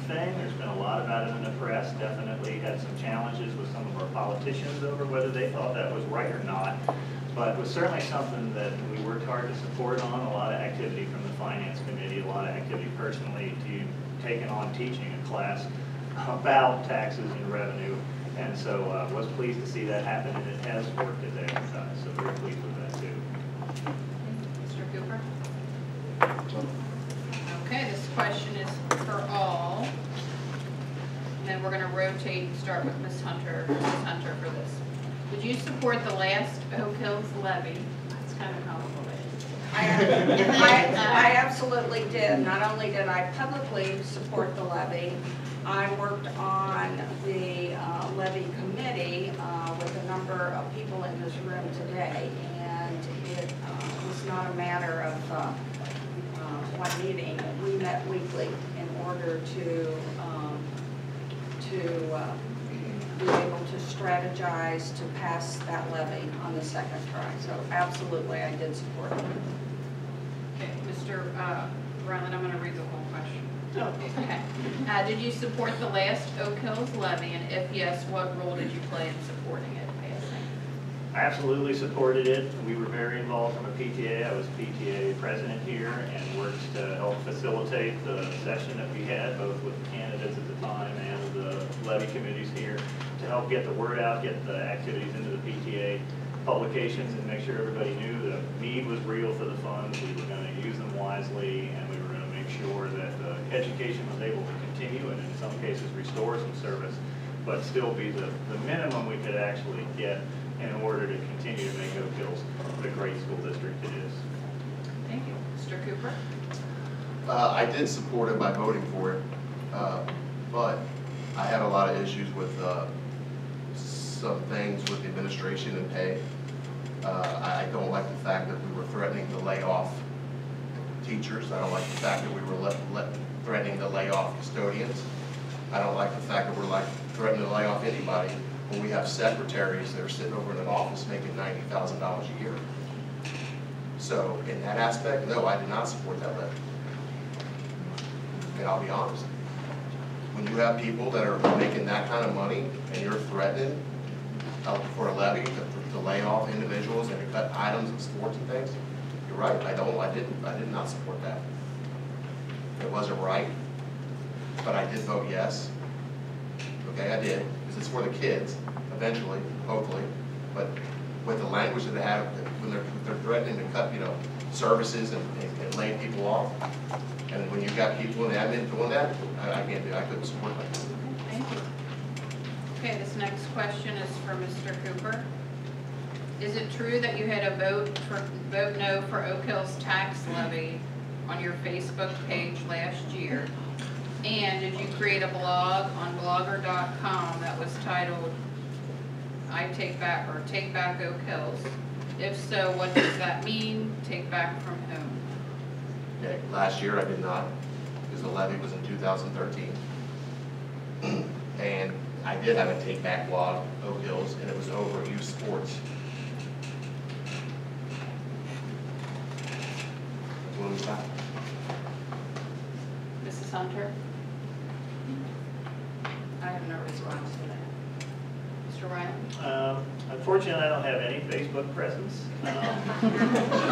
thing. There's been a lot about it in the press. Definitely had some challenges with some of our politicians over whether they thought that was right or not. But it was certainly something that we worked hard to support on. A lot of activity from the Finance Committee, a lot of activity personally to taking on teaching a class about taxes and revenue. And so was pleased to see that happen, and it has worked as advertised. So very pleased with that too. Mr. Cooper? Okay, this question is for all. And then we're going to rotate and start with Ms. Hunter. Ms. Hunter for this. Did you support the last Oak Hills levy? That's kind of complicated. I absolutely did. Not only did I publicly support the levy, I worked on the levy committee with a number of people in this room today, and it was not a matter of one meeting. We met weekly in order to be able to strategize to pass that levy on the second try. So absolutely, I did support it. Okay, Mr. Ryland, I'm going to read the whole question. Oh. Okay. Did you support the last Oak Hills levy, and if yes, what role did you play in supporting it passing? I absolutely supported it. We were very involved from a PTA. I was PTA president here and worked to help facilitate the session that we had, both with the candidates at the time and the levy committees here, to help get the word out, get the activities into the PTA publications, and make sure everybody knew the need was real for the funds. We were going to use them wisely, and we were going to make sure that the education was able to continue and in some cases restore some service, but still be the minimum we could actually get in order to continue to make Oak Hills the great school district it is. Thank you. Mr. Cooper? I did support it by voting for it, but I had a lot of issues with some things with the administration and pay. I don't like the fact that we were threatening to lay off teachers. I don't like the fact that we were threatening to lay off custodians. I don't like the fact that we're threatening to lay off anybody when we have secretaries that are sitting over in an office making $90,000 a year. So in that aspect, no, I did not support that levy. And I'll be honest, when you have people that are making that kind of money and you're threatening for a levy to lay off individuals and to cut items of sports and things, you're right. I did not support that. It wasn't right, but I did vote yes. Okay, I did, because it's for the kids, eventually, hopefully. But with the language that they have, when they're threatening to cut, services and lay people off, and when you've got people in the admin doing that, I can't do. I couldn't support that. Thank you. Okay, this next question is for Mr. Cooper. Is it true that you had a vote no for Oak Hills tax levy on your Facebook page last year? And did you create a blog on blogger.com that was titled Take Back Oak Hills? If so, what does that mean? Take back from whom? Okay, last year I did not, because the levy was in 2013. And I did have a take back blog, Oak Hills, and it was over youth sports. That's when we stopped. Mrs. Hunter? I have no response to that. Mr. Ryan? Unfortunately, I don't have any Facebook presence. I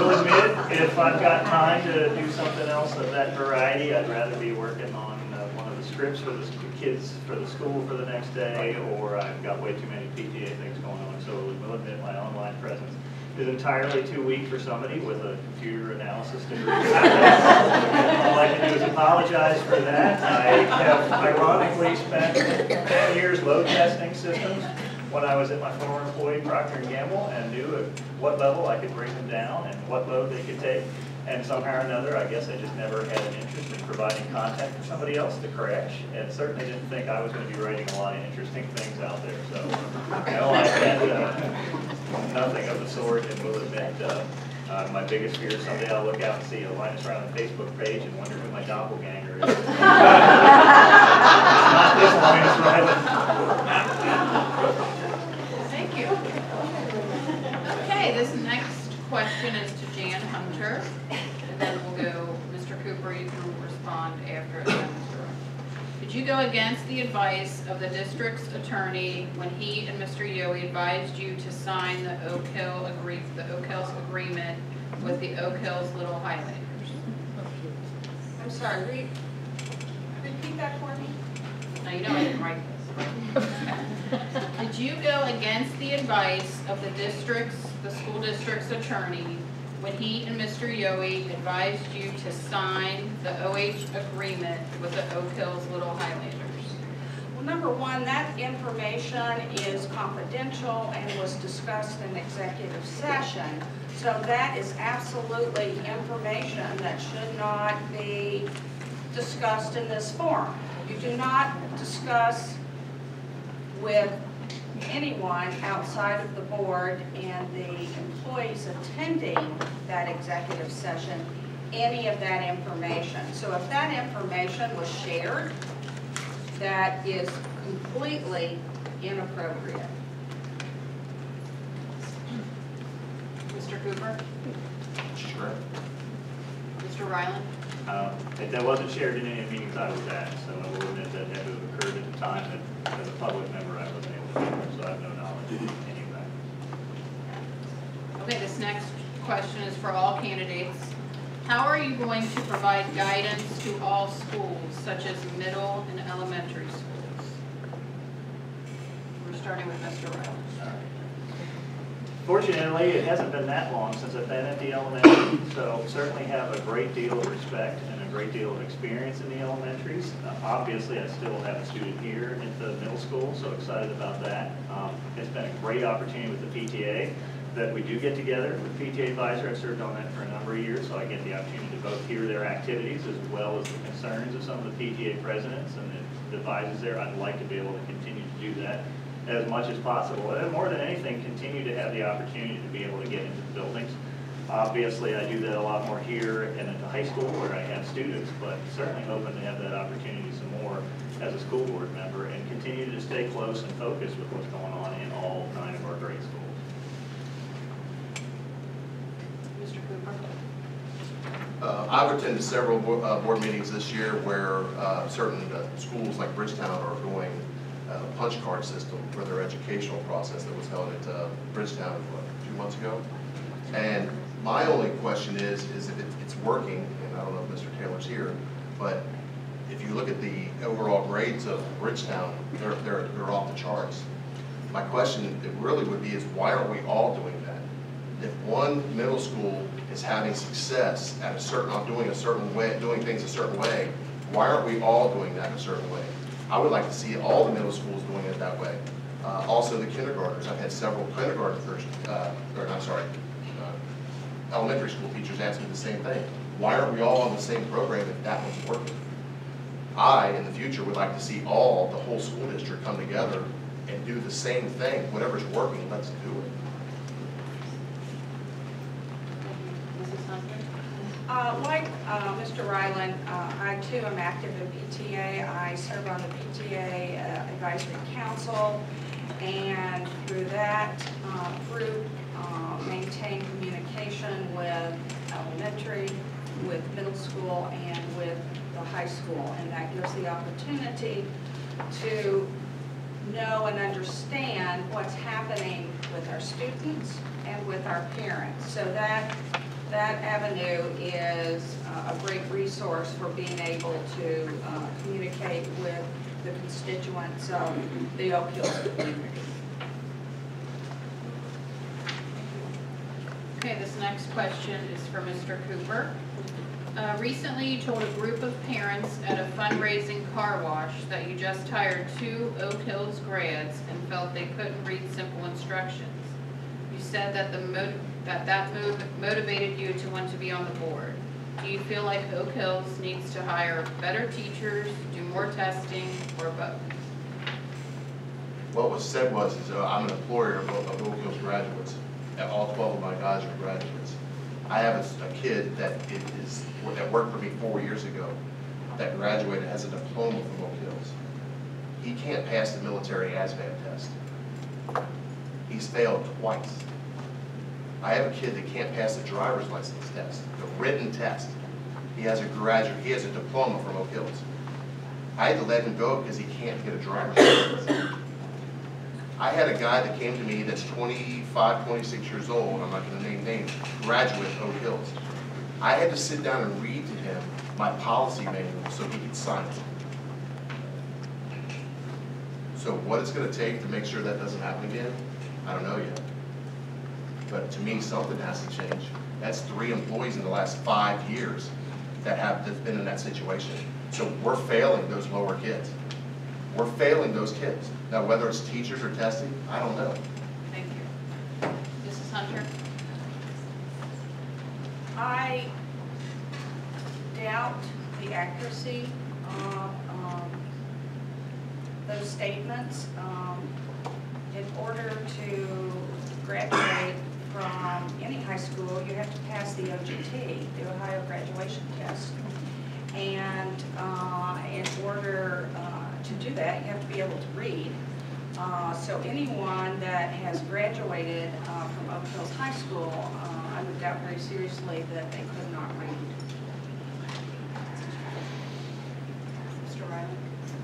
will admit, if I've got time to do something else of that variety, I'd rather be working on one of the scripts for the kids for the school for the next day, or I've got way too many PTA things going on. So I will admit my online presence is entirely too weak for somebody with a computer analysis degree. All I can do is apologize for that. I have ironically spent 10 years load testing systems when I was at my former employee, Procter & Gamble, and knew at what level I could bring them down and what load they could take. And somehow or another, I guess I just never had an interest in providing content for somebody else to crash, and certainly didn't think I was going to be writing a lot of interesting things out there. So, no, I had nothing of the sort, and will admit my biggest fear is someday I'll look out and see a Linus Ryland Facebook page and wonder who my doppelganger is. It's not this Linus Ryland. Thank you. Okay, this next question is to Jan Hunter, and then we'll go, Mr. Cooper, you can respond after that. Did Did you go against the advice of the district's attorney when he and Mr. Yohe advised you to sign the Oak Hills agreement with the Oak Hills Little Highlanders? I'm sorry, repeat that for me? Now, you know I didn't write this. Did you go against the advice of the school district's attorney when he and Mr. Yohe advised you to sign the OH agreement with the Oak Hills Little Highlanders? Well, number one, that information is confidential and was discussed in executive session. So that is absolutely information that should not be discussed in this forum. You do not discuss with anyone outside of the board and the employees attending that executive session any of that information. So if that information was shared, that is completely inappropriate. Mr. Cooper? Sure. Mr. Ryland? That wasn't shared in any meetings I was at, so I will admit that had to have occurred at the time that as a public member I wasn't able to share, so I have no knowledge of any of that. Okay, this next question is for all candidates. How are you going to provide guidance to all schools, such as middle and elementary schools? We're starting with Mr. Ryland. Fortunately, it hasn't been that long since I've been at the elementary, so certainly have a great deal of respect and a great deal of experience in the elementaries. Obviously, I still have a student here at the middle school, so excited about that. It's been a great opportunity with the PTA that we do get together with PTA advisor. I've served on that for a number of years, so I get the opportunity to both hear their activities as well as the concerns of some of the PTA presidents and the advisors there. I'd like to be able to continue to do that as much as possible. And more than anything, continue to have the opportunity to be able to get into the buildings. Obviously, I do that a lot more here and at the high school where I have students, but certainly hoping to have that opportunity some more as a school board member and continue to stay close and focused with what's going on in all 9 of our great schools. Mr. Cooper? I've attended several board meetings this year where certain schools like Bridgetown are doing a punch card system for their educational process that was held at Bridgetown, what, 2 months ago? And my only question is if it's working, and I don't know if Mr. Taylor's here, but if you look at the overall grades of Bridgetown, they're off the charts. My question really would be is why aren't we all doing that? If one middle school is having success at doing things a certain way, why aren't we all doing that a certain way? I would like to see all the middle schools doing it that way. Also the kindergartners. I've had several elementary school teachers ask me the same thing. Why aren't we all on the same program if that one's working? I, in the future, would like to see the whole school district come together and do the same thing. Whatever's working, let's do it. Mrs. Hunter? Like Mr. Ryland, I too am active in PTA. I serve on the PTA Advisory Council, and through that group, maintain communication with elementary, with middle school, and with the high school, and that gives the opportunity to know and understand what's happening with our students and with our parents. So that avenue is a great resource for being able to communicate with the constituents of the Oak Hills community. Okay, this next question is for Mr. Cooper. Recently, you told a group of parents at a fundraising car wash that you just hired 2 Oak Hills grads and felt they couldn't read simple instructions. You said that that motivated you to want to be on the board. Do you feel like Oak Hills needs to hire better teachers, do more testing, or both? What was said was I'm an employer of Oak Hills graduates. All 12 of my guys are graduates. I have a kid that worked for me 4 years ago that graduated, has a diploma from Oak Hills. He can't pass the military ASVAB test. He's failed twice. I have a kid that can't pass the driver's license test, the written test. He has a diploma from Oak Hills. I had to let him go because he can't get a driver's license. I had a guy that came to me that's 25, 26 years old, I'm not gonna name names, graduate of Oak Hills. I had to sit down and read to him my policy manual so he could sign it. So what it's gonna take to make sure that doesn't happen again, I don't know yet. But to me, something has to change. That's 3 employees in the last 5 years that's been in that situation. So we're failing those lower kids. We're failing those kids. Now, whether it's teachers or testing, I don't know. Thank you. Mrs. Hunter? I doubt the accuracy of those statements. In order to graduate from any high school, you have to pass the OGT, the Ohio Graduation Test. And in order to do that, you have to be able to read. So anyone that has graduated from Oak Hills High School, I would doubt very seriously that they could not read. Mr. Riley?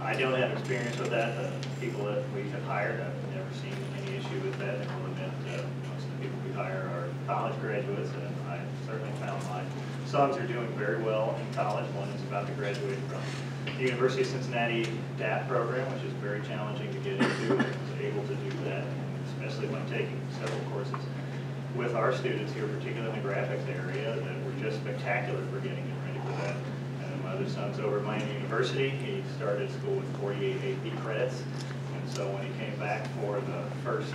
I don't have experience with that. The people that we have hired, I've never seen any issue with that. I will admit, most of the people we hire are college graduates, and I certainly found my sons are doing very well in college. One is about to graduate from the University of Cincinnati DAP program, which is very challenging to get into, and was able to do that, especially when taking several courses with our students here, particularly in the graphics area, that were just spectacular for getting them ready for that. And then my other son's over at Miami University. He started school with 48 AP credits, and so when he came back for the first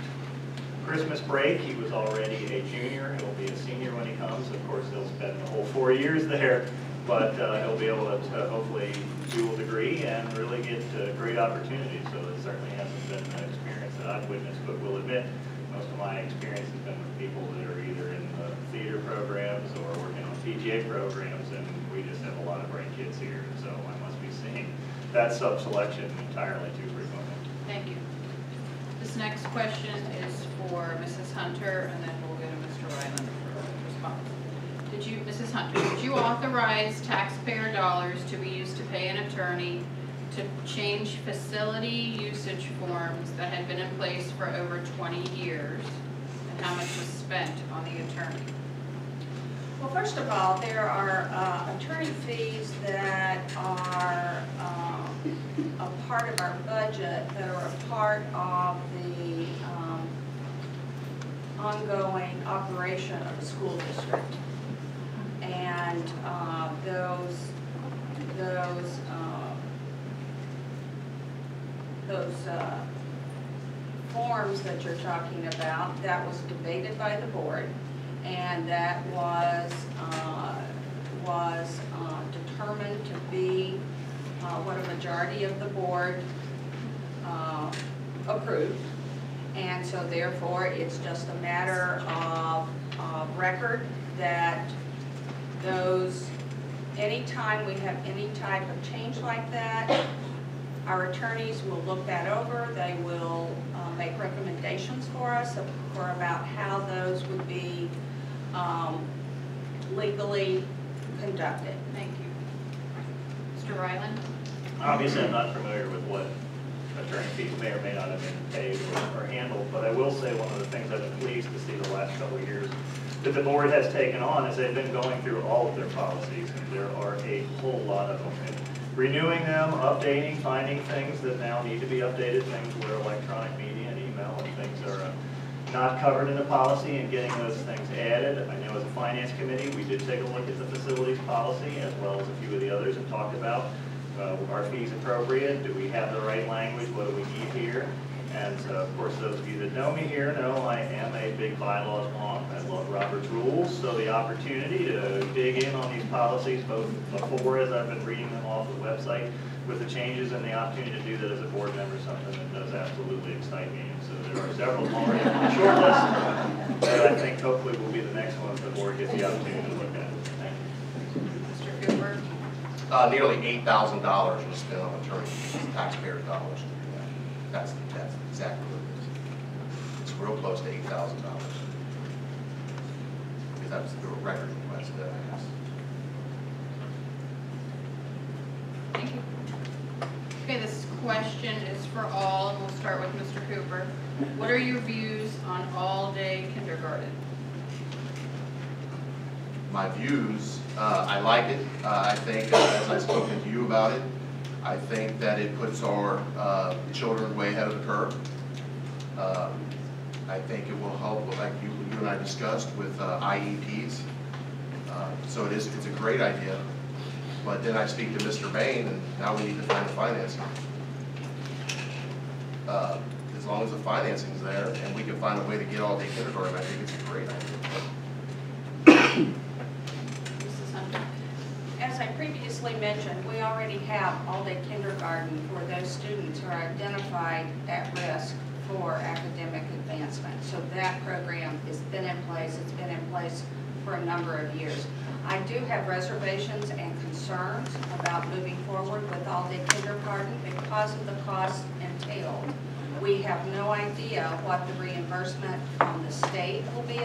Christmas break, he was already a junior. He'll be a senior when he comes. Of course, he'll spend the whole 4 years there, but he'll be able to hopefully dual degree and really get great opportunities. So it certainly hasn't been an experience that I've witnessed, but will admit most of my experience has been with people that are either in the theater programs or working on PGA programs, and we just have a lot of bright kids here. So I must be seeing that sub-selection entirely too frequently. Thank you. This next question is for Mrs. Hunter, and then we'll go to Mr. Ryland for a response. Mrs. Hunter, did you authorize taxpayer dollars to be used to pay an attorney to change facility usage forms that had been in place for over 20 years? And how much was spent on the attorney? Well, first of all, there are attorney fees that are a part of our budget, that are a part of the ongoing operation of the school district. And those forms that you're talking about, that was debated by the board, and that was determined to be what a majority of the board approved. And so therefore, it's just a matter of record that those, anytime we have any type of change like that, our attorneys will look that over. They will make recommendations for us for about how those would be legally conducted. Thank you. Mr. Ryland? Obviously, I'm not familiar with what attorney fees may or may not have been paid or handled, but I will say one of the things I've been pleased to see the last couple of years that the board has taken on is they've been going through all of their policies, and there are a whole lot of them. And renewing them, updating, finding things that now need to be updated, things where electronic media and email and things are not covered in the policy, and getting those things added. I know as a finance committee, we did take a look at the facilities policy as well as a few of the others and talked about are fees appropriate? Do we have the right language? What do we need here? And so, of course, those of you that know me here know I am a big bylaws wonk. I love Robert's rules, so the opportunity to dig in on these policies, both before as I've been reading them off the website, with the changes and the opportunity to do that as a board member, something that does absolutely excite me. And so there are several already on the short list that I think hopefully will be the next ones the board gets the opportunity to look at. Thank you. Mr. Cooper? Nearly $8,000 was spent on attorney fees, taxpayer dollars. That's exactly what it is. It's real close to $8,000. Because that's the record request that I asked. Thank you. question is for all, and we'll start with Mr. Cooper. What are your views on all-day kindergarten? My views, I like it. I think, as I've spoken to you about it, I think that it puts our children way ahead of the curve. I think it will help, like you and I discussed, with IEPs. So it's a great idea. But then I speak to Mr. Bain, and now we need to find the financing. As long as the financing's there, and we can find a way to get all-day kindergarten, I think it's a great idea. Mrs. Hunter? As I previously mentioned, we already have all-day kindergarten for those students who are identified at risk for academic advancement. So that program has been in place. It's been in place for a number of years. I do have reservations and concerns about moving forward with all-day kindergarten because of the costs entailed. We have no idea what the reimbursement from the state will be